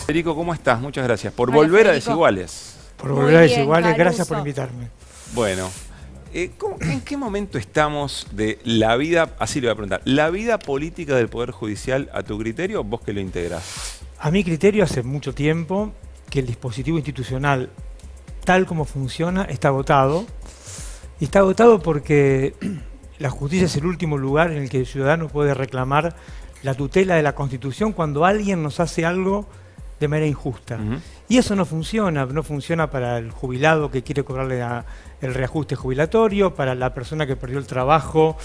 Federico, ¿cómo estás? Muchas gracias por Hola, volver a Federico. Desiguales. Por Muy volver a bien, Desiguales, Caruso. gracias por invitarme. Bueno, ¿en qué momento estamos de la vida, así le voy a preguntar, la vida política del Poder Judicial a tu criterio, vos que lo integrás? A mi criterio, hace mucho tiempo que el dispositivo institucional, tal como funciona, está agotado. Y está agotado porque la justicia es el último lugar en el que el ciudadano puede reclamar la tutela de la Constitución cuando alguien nos hace algo de manera injusta. Y eso no funciona para el jubilado que quiere cobrarle el reajuste jubilatorio, para la persona que perdió el trabajo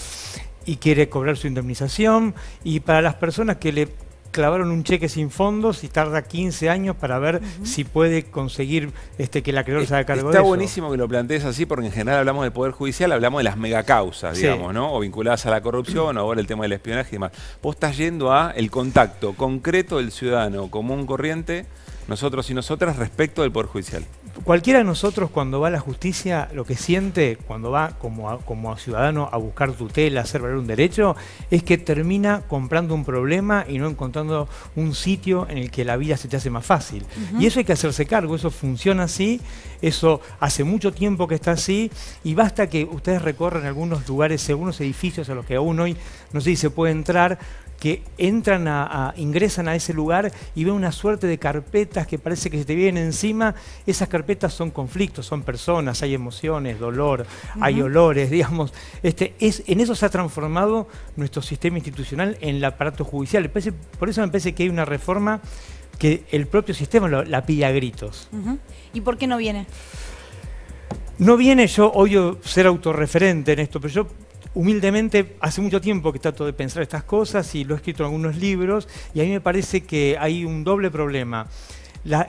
y quiere cobrar su indemnización, y para las personas que le clavaron un cheque sin fondos y tarda 15 años para ver si puede conseguir que el acreedor se haga cargo de eso. Está buenísimo que lo plantees así, porque en general hablamos del Poder Judicial, hablamos de las megacausas, Sí. digamos, ¿no? O vinculadas a la corrupción, o ahora el tema del espionaje y demás. Vos estás yendo a el contacto concreto del ciudadano común corriente, nosotros y nosotras, respecto del Poder Judicial. Cualquiera de nosotros, cuando va a la justicia, lo que siente cuando va como ciudadano a buscar tutela, a hacer valer un derecho, es que termina comprando un problema y no encontrando un sitio en el que la vida se te hace más fácil. Y eso hay que hacerse cargo, eso funciona así, eso hace mucho tiempo que está así, y basta que ustedes recorran algunos lugares, algunos edificios a los que aún hoy no sé si se puede entrar, que entran ingresan a ese lugar y ven una suerte de carpetas que parece que se te vienen encima. Esas carpetas son conflictos, son personas, hay emociones, dolor, hay olores, digamos. En eso se ha transformado nuestro sistema institucional en el aparato judicial. Por eso me parece que hay una reforma que el propio sistema la pide a gritos. ¿Y por qué no viene? No viene, yo odio ser autorreferente en esto, pero yo humildemente, hace mucho tiempo que trato de pensar estas cosas y lo he escrito en algunos libros, y a mí me parece que hay un doble problema.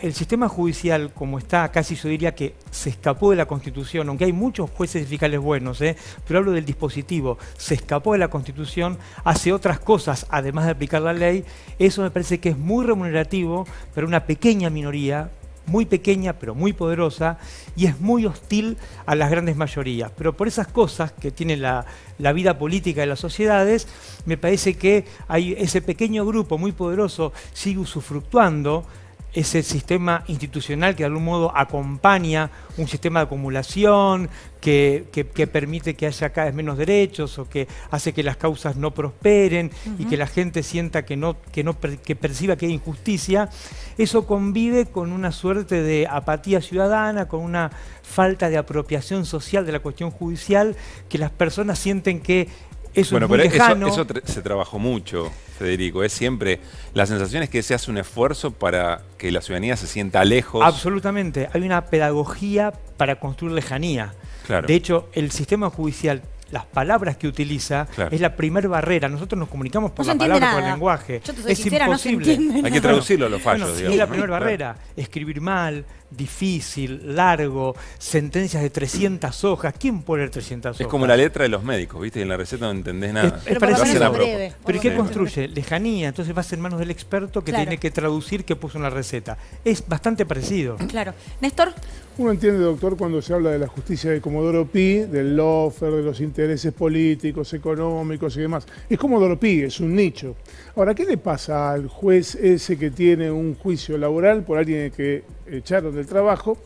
El sistema judicial, como está, casi yo diría que se escapó de la Constitución, aunque hay muchos jueces y fiscales buenos, pero hablo del dispositivo, se escapó de la Constitución, hace otras cosas, además de aplicar la ley. Eso me parece que es muy remunerativo para una pequeña minoría, muy pequeña pero muy poderosa, y es muy hostil a las grandes mayorías. Pero por esas cosas que tiene la vida política de las sociedades, me parece que hay ese pequeño grupo muy poderoso sigue usufructuando ese sistema institucional que de algún modo acompaña un sistema de acumulación que permite que haya cada vez menos derechos, o que hace que las causas no prosperen y que la gente sienta que perciba que hay injusticia. Eso convive con una suerte de apatía ciudadana, con una falta de apropiación social de la cuestión judicial, que las personas sienten que eso es muy lejano. Eso se trabajó mucho, Federico. Es siempre, la sensación es que se hace un esfuerzo para que la ciudadanía se sienta lejos. Absolutamente. Hay una pedagogía para construir lejanía. Claro. De hecho, el sistema judicial, las palabras que utiliza, es la primer barrera. Nosotros nos comunicamos por la palabra, por el lenguaje. Yo te soy es sincera, imposible. no se entiende Hay que traducirlo a los fallos, Bueno, digamos. es la primera barrera. Escribir mal, difícil, largo, sentencias de 300 hojas. ¿Quién puede leer 300 hojas? Es como la letra de los médicos, ¿viste? Y en la receta no entendés nada. Es Pero por lo parecido. menos Lo es hacen a breve. ¿Pero por qué lo menos. construye? Lejanía. Entonces va a ser en manos del experto que Claro. tiene que traducir qué puso en la receta. Es bastante parecido. Claro. Néstor, Uno entiende, doctor, cuando se habla de la justicia de Comodoro Pi, del lawfare, de los intereses políticos, económicos y demás. Es Comodoro Pi, es un nicho. Ahora, ¿qué le pasa al juez ese que tiene un juicio laboral por alguien que echaron del trabajo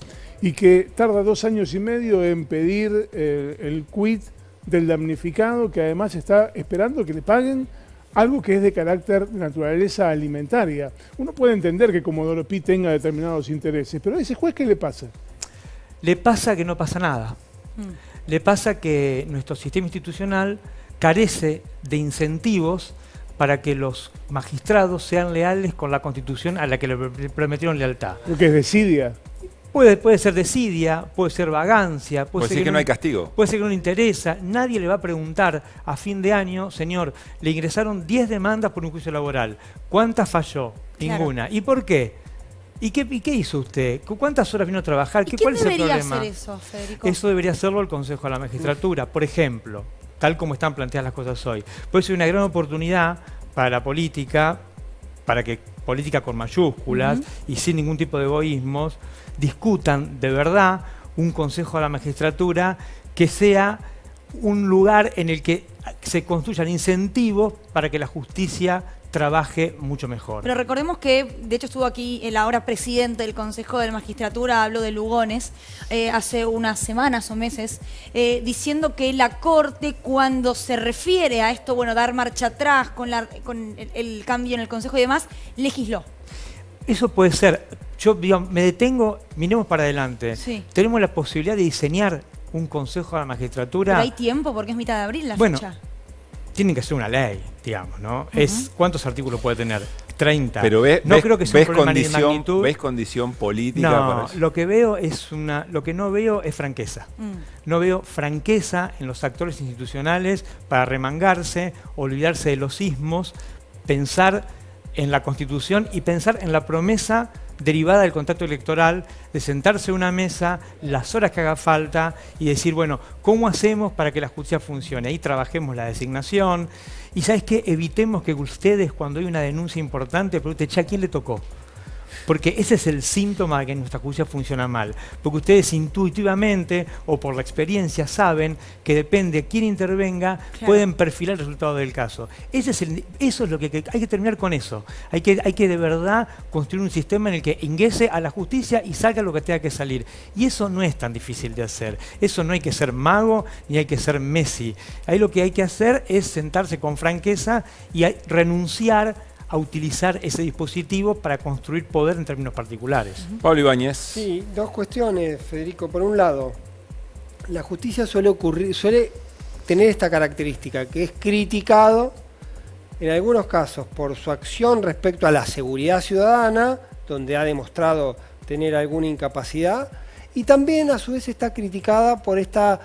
y que tarda 2 años y medio en pedir el quit del damnificado, que además está esperando que le paguen algo que es de carácter de naturaleza alimentaria? Uno puede entender que Comodoro Pi tenga determinados intereses, pero a ese juez, ¿qué le pasa? Le pasa que no pasa nada. Le pasa que nuestro sistema institucional carece de incentivos para que los magistrados sean leales con la Constitución a la que le prometieron lealtad. Lo que es desidia. Puede ser desidia, puede ser vagancia, Puede ser que no hay castigo. Puede ser que no le interesa. Nadie le va a preguntar a fin de año, señor, le ingresaron 10 demandas por un juicio laboral. ¿Cuántas falló? Claro. Ninguna. ¿Y por qué? ¿Y qué hizo usted? ¿Cuántas horas vino a trabajar? ¿y quién ¿Cuál es el debería problema? hacer eso, Federico? Eso debería hacerlo el Consejo de la Magistratura. Por ejemplo, tal como están planteadas las cosas hoy. Puede ser una gran oportunidad para la política, para que política con mayúsculas y sin ningún tipo de egoísmos, discutan de verdad un Consejo de la Magistratura que sea un lugar en el que se construyan incentivos para que la justicia trabaje mucho mejor. Pero recordemos que, de hecho, estuvo aquí el ahora presidente del Consejo de la Magistratura, habló de Lugones, hace unas semanas o meses, diciendo que la Corte, cuando se refiere a esto, bueno, dar marcha atrás con el cambio en el Consejo y demás, legisló. Eso puede ser. Yo digamos, me detengo, miremos para adelante. Sí. Tenemos la posibilidad de diseñar un Consejo de la Magistratura. Pero hay tiempo porque es mitad de abril la fecha. Tienen que ser una ley, digamos, ¿no? ¿Cuántos artículos puede tener? 30. Pero no creo que sea un problema ni de magnitud. ¿Ves condición política? No, para eso? lo que veo es lo que no veo es franqueza. No veo franqueza en los actores institucionales para remangarse, olvidarse de los sismos, pensar en la Constitución y pensar en la promesa derivada del contacto electoral, de sentarse a una mesa las horas que haga falta y decir, bueno, ¿cómo hacemos para que la justicia funcione? Ahí trabajemos la designación y, ¿sabes qué? Evitemos que ustedes, cuando hay una denuncia importante, pregunten, ¿a quién le tocó? Porque ese es el síntoma de que nuestra justicia funciona mal. Porque ustedes intuitivamente o por la experiencia saben que depende de quién intervenga, pueden perfilar el resultado del caso. Eso es lo que hay que terminar con eso. Hay que de verdad construir un sistema en el que ingrese a la justicia y salga lo que tenga que salir. Y eso no es tan difícil de hacer. Eso no hay que ser mago ni hay que ser Messi. Ahí lo que hay que hacer es sentarse con franqueza y renunciar a utilizar ese dispositivo para construir poder en términos particulares. Pablo Ibáñez. Sí, dos cuestiones, Federico. Por un lado, la justicia suele tener esta característica, que es criticado en algunos casos por su acción respecto a la seguridad ciudadana, donde ha demostrado tener alguna incapacidad, y también a su vez está criticada por esta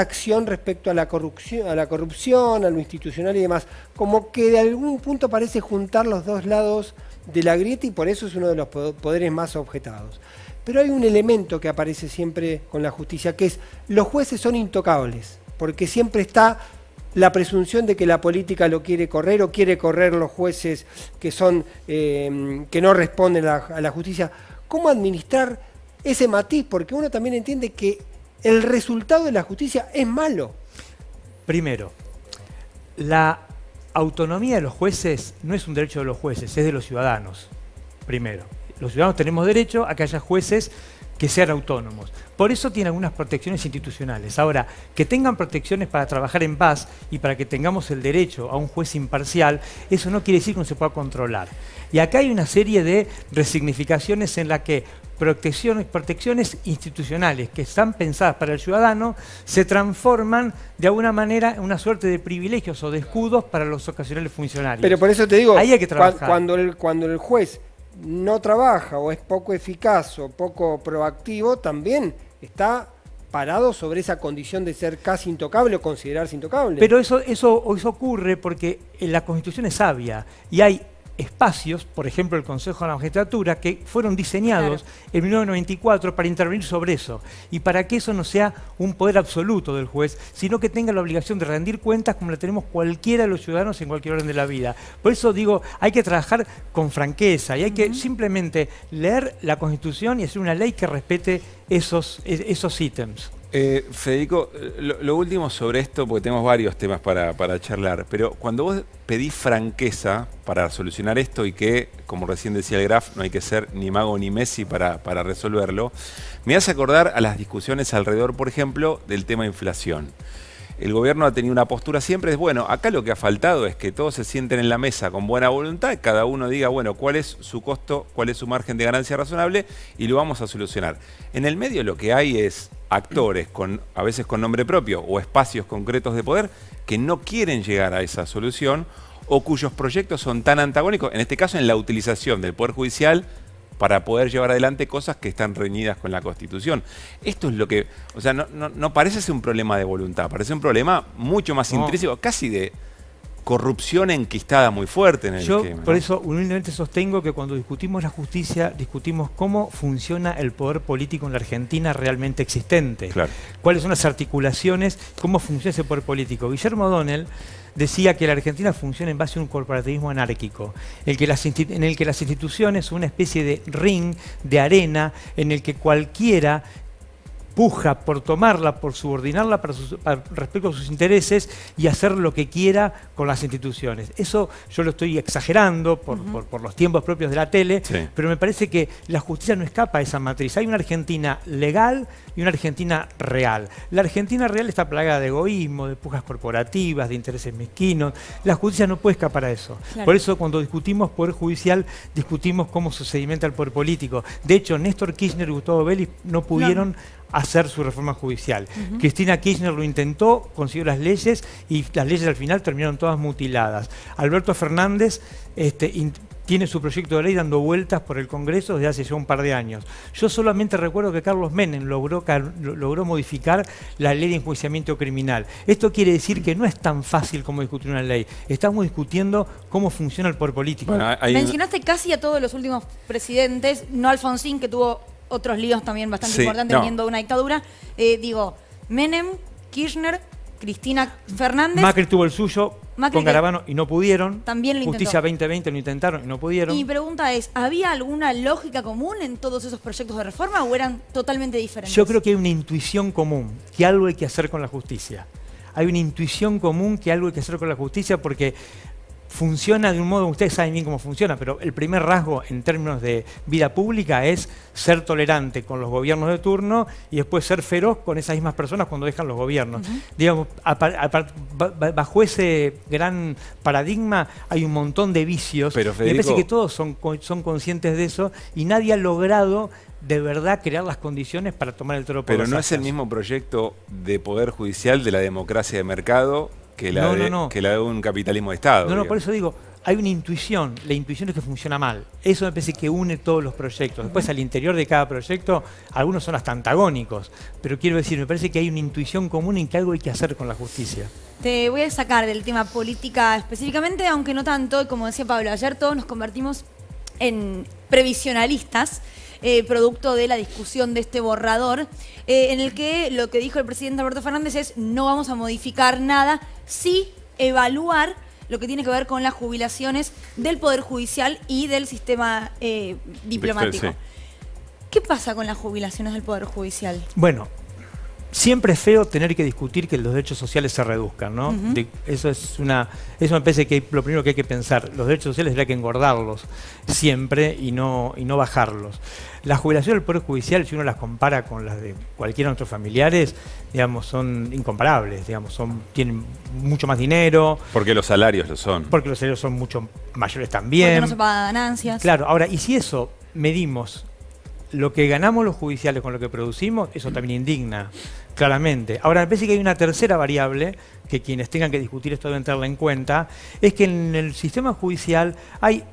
acción respecto a la corrupción, a lo institucional y demás, como que de algún punto parece juntar los dos lados de la grieta y por eso es uno de los poderes más objetados. Pero hay un elemento que aparece siempre con la justicia, que es los jueces son intocables, porque siempre está la presunción de que la política lo quiere correr o quiere correr los jueces que no responden a la justicia. ¿Cómo administrar ese matiz? Porque uno también entiende que el resultado de la justicia es malo. Primero, la autonomía de los jueces no es un derecho de los jueces, es de los ciudadanos. Primero, los ciudadanos tenemos derecho a que haya jueces que sean autónomos. Por eso tiene algunas protecciones institucionales. Ahora, que tengan protecciones para trabajar en paz y para que tengamos el derecho a un juez imparcial, eso no quiere decir que no se pueda controlar. Y acá hay una serie de resignificaciones en la que protecciones institucionales que están pensadas para el ciudadano se transforman de alguna manera en una suerte de privilegios o de escudos para los ocasionales funcionarios. Pero por eso te digo, ahí hay que trabajar. Cuando el juez no trabaja o es poco eficaz o poco proactivo, también está parado sobre esa condición de ser casi intocable o considerarse intocable. Pero eso ocurre porque la Constitución es sabia y hay espacios, por ejemplo el Consejo de la Magistratura, que fueron diseñados en 1994 para intervenir sobre eso y para que eso no sea un poder absoluto del juez, sino que tenga la obligación de rendir cuentas como la tenemos cualquiera de los ciudadanos en cualquier orden de la vida. Por eso digo, hay que trabajar con franqueza y hay que simplemente leer la Constitución y hacer una ley que respete esos ítems. Federico, lo último sobre esto, porque tenemos varios temas para charlar, pero cuando vos pedís franqueza para solucionar esto y que, como recién decía el Graf, no hay que ser ni mago ni Messi para resolverlo, me hace acordar a las discusiones alrededor, por ejemplo, del tema inflación. El gobierno ha tenido una postura siempre, bueno, acá lo que ha faltado es que todos se sienten en la mesa con buena voluntad, cada uno diga, bueno, cuál es su costo, cuál es su margen de ganancia razonable y lo vamos a solucionar. En el medio lo que hay es actores, a veces con nombre propio o espacios concretos de poder que no quieren llegar a esa solución o cuyos proyectos son tan antagónicos, en este caso en la utilización del Poder Judicial para poder llevar adelante cosas que están reñidas con la Constitución. Esto es lo que, o sea, no parece ser un problema de voluntad, parece un problema mucho más intrínseco, casi de corrupción enquistada muy fuerte en el esquema. Por eso humildemente sostengo que cuando discutimos la justicia, discutimos cómo funciona el poder político en la Argentina realmente existente. Claro. Cuáles son las articulaciones, cómo funciona ese poder político. Guillermo O'Donnell decía que la Argentina funciona en base a un corporativismo anárquico, en el que las instituciones son una especie de ring, de arena, en el que cualquiera puja por tomarla, por subordinarla respecto a sus intereses y hacer lo que quiera con las instituciones. Eso yo lo estoy exagerando por los tiempos propios de la tele, Sí. pero me parece que la justicia no escapa a esa matriz. Hay una Argentina legal y una Argentina real. La Argentina real está plagada de egoísmo, de pujas corporativas, de intereses mezquinos. La justicia no puede escapar a eso. Claro. Por eso cuando discutimos poder judicial, discutimos cómo se sedimenta el poder político. De hecho, Néstor Kirchner y Gustavo Vélez no pudieron hacer su reforma judicial. Cristina Kirchner lo intentó, consiguió las leyes y las leyes al final terminaron todas mutiladas. Alberto Fernández tiene su proyecto de ley dando vueltas por el Congreso desde hace ya un par de años. Yo solamente recuerdo que Carlos Menem logró modificar la ley de enjuiciamiento criminal. Esto quiere decir que no es tan fácil como discutir una ley. Estamos discutiendo cómo funciona el poder político. Bueno, Mencionaste casi a todos los últimos presidentes, no Alfonsín, que tuvo otros líos también bastante Sí, importantes no. viniendo de una dictadura. Menem, Kirchner, Cristina Fernández. Macri tuvo el suyo Macri con Garabano y no pudieron. también lo Justicia intentó. 2020 lo intentaron y no pudieron. Mi pregunta es, ¿había alguna lógica común en todos esos proyectos de reforma o eran totalmente diferentes? Yo creo que hay una intuición común, que algo hay que hacer con la justicia. Hay una intuición común que algo hay que hacer con la justicia porque funciona de un modo, ustedes saben bien cómo funciona, pero el primer rasgo en términos de vida pública es ser tolerante con los gobiernos de turno y después ser feroz con esas mismas personas cuando dejan los gobiernos. Digamos, bajo ese gran paradigma hay un montón de vicios. Pero, y me parece Federico, que todos son conscientes de eso y nadie ha logrado de verdad crear las condiciones para tomar el toro por Pero los no es el astas. mismo proyecto de poder judicial de la democracia de mercado que la, que la de un capitalismo de Estado. No, por eso digo, hay una intuición. La intuición es que funciona mal. Eso me parece que une todos los proyectos. Después, al interior de cada proyecto, algunos son hasta antagónicos. Pero quiero decir, me parece que hay una intuición común en que algo hay que hacer con la justicia. Te voy a sacar del tema política específicamente, aunque no tanto. Y como decía Pablo, ayer todos nos convertimos en previsionalistas, producto de la discusión de este borrador, en el que lo que dijo el presidente Alberto Fernández es no vamos a modificar nada, sí evaluar lo que tiene que ver con las jubilaciones del Poder Judicial y del sistema diplomático. Sí. ¿Qué pasa con las jubilaciones del Poder Judicial? Bueno, siempre es feo tener que discutir que los derechos sociales se reduzcan, ¿no? Eso me parece que lo primero que hay que pensar. Los derechos sociales hay que engordarlos siempre y no bajarlos. Las jubilaciones del Poder Judicial, si uno las compara con las de cualquiera de nuestros familiares, digamos, son incomparables, digamos, tienen mucho más dinero. Porque los salarios lo son. Porque los salarios son mucho mayores también. Porque no se pagan ganancias. Claro, ahora, y si eso medimos lo que ganamos los judiciales con lo que producimos, eso también indigna, claramente. Ahora, me parece que hay una tercera variable, que quienes tengan que discutir esto deben tenerla en cuenta, es que en el sistema judicial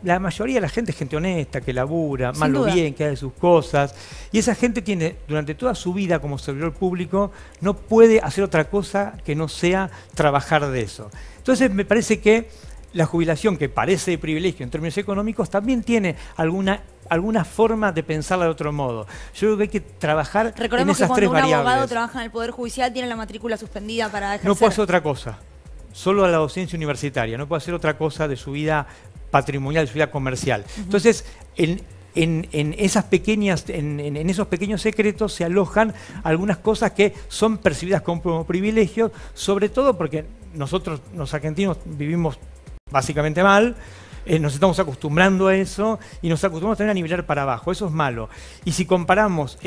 la mayoría de la gente es gente honesta, que labura, Sin mal o duda. bien, que hace sus cosas, y esa gente tiene, durante toda su vida como servidor público, no puede hacer otra cosa que no sea trabajar de eso. Entonces, me parece que la jubilación, que parece de privilegio en términos económicos, también tiene alguna forma de pensarla de otro modo. Yo creo que hay que trabajar en Recordemos que esas tres cuando un abogado variables. trabaja en el Poder Judicial tiene la matrícula suspendida para ejercer. No puede hacer otra cosa, solo a la docencia universitaria, no puede hacer otra cosa de su vida patrimonial, de su vida comercial. Entonces, en esos pequeños secretos se alojan algunas cosas que son percibidas como privilegios, sobre todo porque nosotros, los argentinos, vivimos básicamente mal, nos estamos acostumbrando a eso y nos acostumbramos también a nivelar para abajo. Eso es malo. Y si comparamos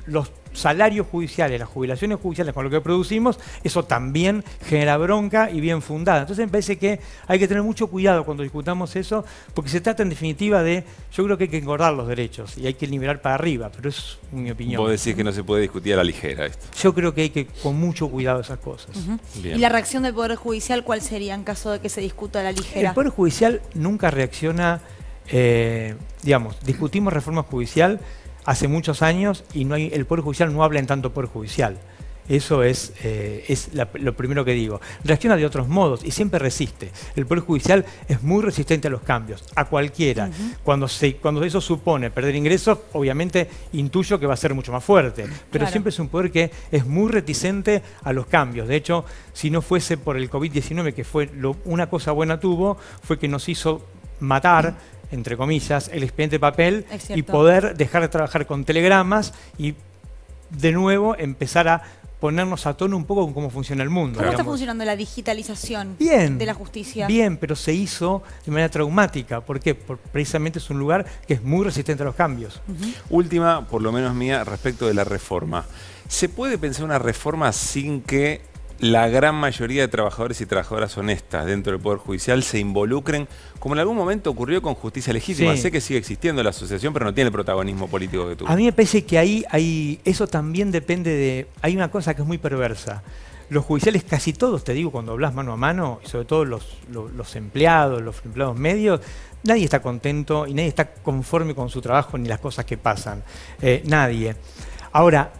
los salarios judiciales, las jubilaciones judiciales con lo que producimos, eso también genera bronca y bien fundada. Entonces me parece que hay que tener mucho cuidado cuando discutamos eso, porque se trata en definitiva yo creo que hay que engordar los derechos y hay que nivelar para arriba, pero es mi opinión. Vos decís que no se puede discutir a la ligera esto. Yo creo que hay que con mucho cuidado esas cosas. Bien. ¿Y la reacción del Poder Judicial cuál sería en caso de que se discuta a la ligera? El Poder Judicial nunca reacciona, discutimos reforma judicial hace muchos años y el Poder Judicial no habla en tanto Poder Judicial. Eso es lo primero que digo. Reacciona de otros modos y siempre resiste. El Poder Judicial es muy resistente a los cambios, a cualquiera. Cuando eso supone perder ingresos, obviamente intuyo que va a ser mucho más fuerte. Pero Claro. siempre es un poder que es muy reticente a los cambios. De hecho, si no fuese por el COVID-19, que fue una cosa buena tuvo, fue que nos hizo matar, entre comillas, el expediente papel Es y cierto. poder dejar de trabajar con telegramas y de nuevo empezar a ponernos a tono un poco con cómo funciona el mundo. ¿Cómo está funcionando la digitalización de la justicia? Bien, pero se hizo de manera traumática. ¿Por qué? Porque precisamente es un lugar que es muy resistente a los cambios. Última, por lo menos mía, respecto de la reforma. ¿Se puede pensar una reforma sin que la gran mayoría de trabajadores y trabajadoras honestas dentro del Poder Judicial se involucren, como en algún momento ocurrió con Justicia Legítima? Sí. Sé que sigue existiendo la asociación, pero no tiene el protagonismo político que tuvo. A mí me parece que eso también depende de... Hay una cosa que es muy perversa. Los judiciales, casi todos, te digo, cuando hablas mano a mano, y sobre todo los empleados medios, nadie está contento y nadie está conforme con su trabajo ni las cosas que pasan. Nadie. Ahora,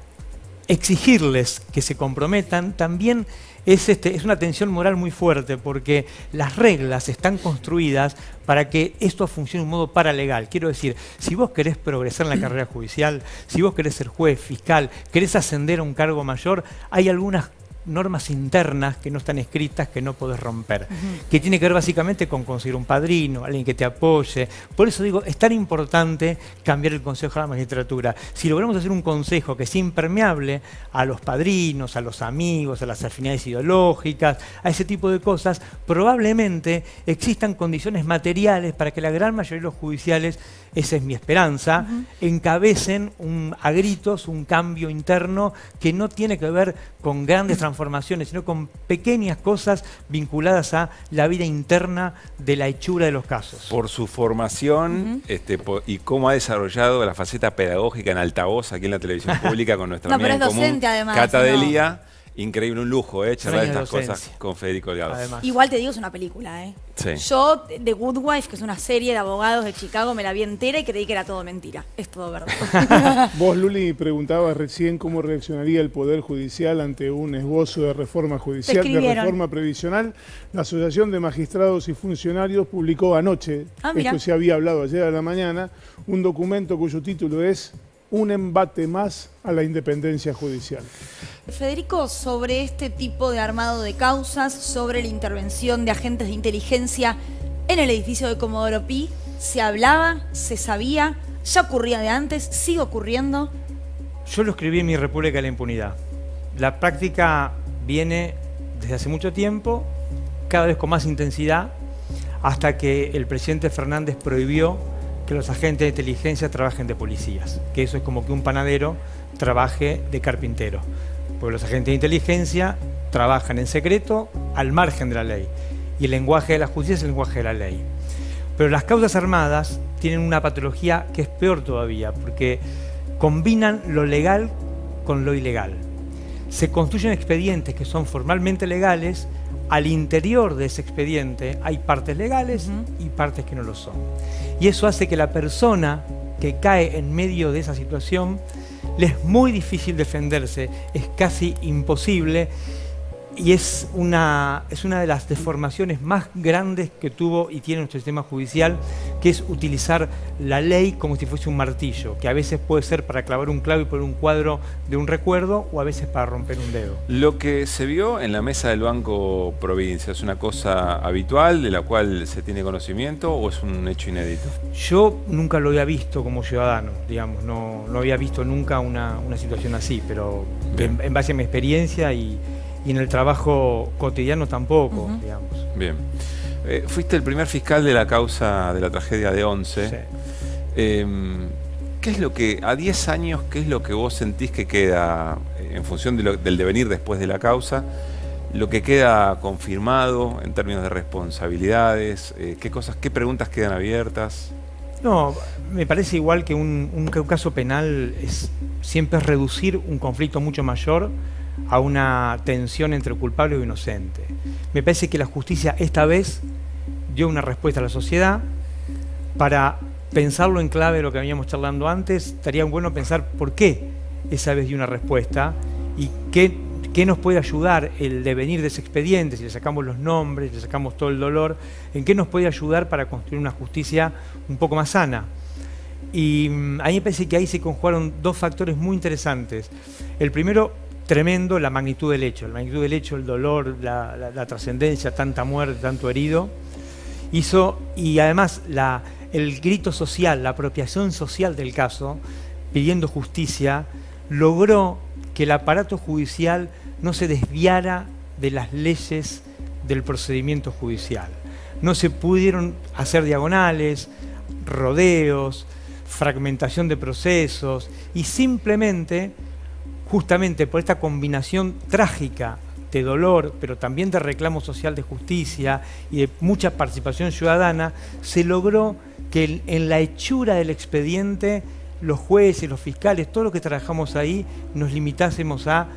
exigirles que se comprometan también es una tensión moral muy fuerte, porque las reglas están construidas para que esto funcione de un modo paralegal. Quiero decir, si vos querés progresar en la carrera judicial, si vos querés ser juez, fiscal, querés ascender a un cargo mayor, hay algunas normas internas que no están escritas, que no podés romper, que tiene que ver básicamente con conseguir un padrino, alguien que te apoye. Por eso digo, es tan importante cambiar el Consejo de la Magistratura. Si logramos hacer un consejo que sea impermeable a los padrinos, a los amigos, a las afinidades ideológicas, a ese tipo de cosas, probablemente existan condiciones materiales para que la gran mayoría de los judiciales, esa es mi esperanza, encabecen a gritos un cambio interno que no tiene que ver con grandes transformaciones, sino con pequeñas cosas vinculadas a la vida interna de la hechura de los casos. Por su formación y cómo ha desarrollado la faceta pedagógica en altavoz aquí en la televisión pública con nuestra amiga en común, además, Cata Delia. Increíble, un lujo, charlar estas docencia. cosas con Federico Delgado. Además. Igual te digo, es una película, Sí. Yo, The Good Wife, que es una serie de abogados de Chicago, me la vi entera y creí que era todo mentira. Es todo verdad. Vos, Luli, preguntabas recién cómo reaccionaría el Poder Judicial ante un esbozo de reforma judicial, de reforma previsional. La Asociación de Magistrados y Funcionarios publicó anoche, esto se había hablado ayer a la mañana, un documento cuyo título es Un embate más a la independencia judicial. Federico, sobre este tipo de armado de causas, sobre la intervención de agentes de inteligencia en el edificio de Comodoro Pi, ¿se hablaba? ¿Se sabía? ¿Ya ocurría de antes? ¿Sigue ocurriendo? Yo lo escribí en mi República de la Impunidad. La práctica viene desde hace mucho tiempo, cada vez con más intensidad, hasta que el presidente Fernández prohibió que los agentes de inteligencia trabajen de policías, que eso es como que un panadero trabaje de carpintero, porque los agentes de inteligencia trabajan en secreto al margen de la ley, y el lenguaje de la justicia es el lenguaje de la ley. Pero las causas armadas tienen una patología que es peor todavía, porque combinan lo legal con lo ilegal. Se construyen expedientes que son formalmente legales. Al interior de ese expediente hay partes legales y partes que no lo son. Y eso hace que la persona que cae en medio de esa situación le es muy difícil defenderse, es casi imposible, y es una de las deformaciones más grandes que tuvo y tiene nuestro sistema judicial, que es utilizar la ley como si fuese un martillo, que a veces puede ser para clavar un clavo y poner un cuadro de un recuerdo, o a veces para romper un dedo. Lo que se vio en la mesa del Banco Provincia, ¿es una cosa habitual de la cual se tiene conocimiento o es un hecho inédito? Yo nunca lo había visto como ciudadano, digamos, no había visto nunca una situación así, pero en base a mi experiencia y en el trabajo cotidiano tampoco, digamos. Bien. Fuiste el primer fiscal de la causa de la tragedia de Once. Sí. ¿Qué es lo que, a 10 años, qué es lo que vos sentís que queda, en función de del devenir después de la causa, lo que queda confirmado en términos de responsabilidades? ¿Qué preguntas quedan abiertas? No, me parece igual que un caso penal siempre es reducir un conflicto mucho mayor a una tensión entre culpable e inocente. Me parece que la justicia esta vez dio una respuesta a la sociedad. Para pensarlo en clave de lo que veníamos charlando antes, estaría bueno pensar por qué esa vez dio una respuesta y qué nos puede ayudar el devenir de ese expediente, si le sacamos los nombres, le sacamos todo el dolor, en qué nos puede ayudar para construir una justicia un poco más sana. Y a mí me parece que ahí se conjugaron dos factores muy interesantes. El primero, tremendo, la magnitud del hecho. La magnitud del hecho, el dolor, la trascendencia, tanta muerte, tanto herido. Y además el grito social, la apropiación social del caso, pidiendo justicia, logró que el aparato judicial no se desviara de las leyes del procedimiento judicial. No se pudieron hacer diagonales, rodeos, fragmentación de procesos, y simplemente, justamente por esta combinación trágica de dolor, pero también de reclamo social de justicia y de mucha participación ciudadana, se logró que en la hechura del expediente los jueces, los fiscales, todos los que trabajamos ahí, nos limitásemos a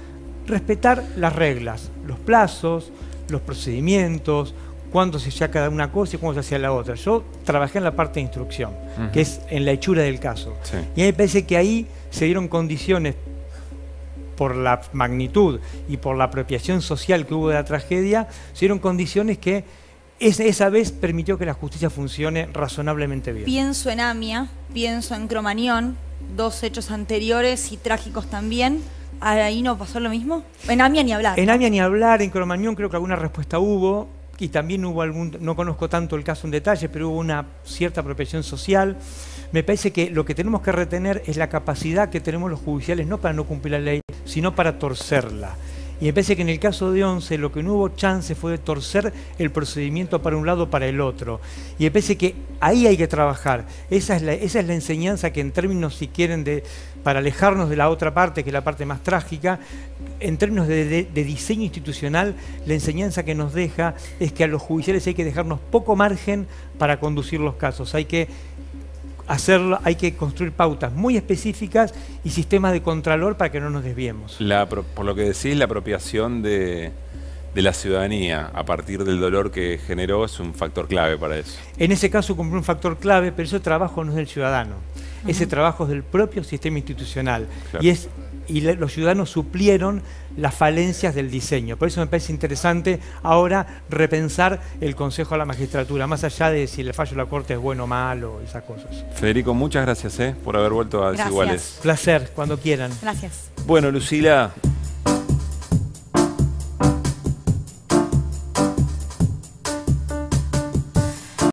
respetar las reglas, los plazos, los procedimientos, cuándo se hacía cada una cosa y cuándo se hacía la otra. Yo trabajé en la parte de instrucción, que es en la hechura del caso. Sí. Y a mí me parece que ahí se dieron condiciones, por la magnitud y por la apropiación social que hubo de la tragedia, se dieron condiciones que esa vez permitió que la justicia funcione razonablemente bien. Pienso en AMIA, pienso en Cromañón, dos hechos anteriores y trágicos también. ¿Ahí no pasó lo mismo? En AMIA ni hablar. En AMIA ni hablar, en Cromañón creo que alguna respuesta hubo, y también hubo algún, no conozco tanto el caso en detalle, pero hubo una cierta apropiación social. Me parece que lo que tenemos que retener es la capacidad que tenemos los judiciales, no para no cumplir la ley, sino para torcerla. Y me parece que en el caso de Once lo que no hubo chance fue de torcer el procedimiento para un lado o para el otro. Y me parece que ahí hay que trabajar. Esa es la enseñanza que, en términos, si quieren, para alejarnos de la otra parte, que es la parte más trágica, en términos de diseño institucional, la enseñanza que nos deja es que a los judiciales hay que dejarnos poco margen para conducir los casos. Hay que construir pautas muy específicas y sistemas de contralor para que no nos desviemos. Por lo que decís, la apropiación de la ciudadanía a partir del dolor que generó es un factor clave para eso. En ese caso cumplió un factor clave, pero ese trabajo no es del ciudadano. Ese trabajo es del propio sistema institucional. Claro. Y los ciudadanos suplieron las falencias del diseño. Por eso me parece interesante ahora repensar el Consejo de la Magistratura, más allá de si el fallo de la Corte es bueno o malo, esas cosas. Federico, muchas gracias por haber vuelto a Desiguales. Placer, cuando quieran. Gracias. Bueno, Lucila,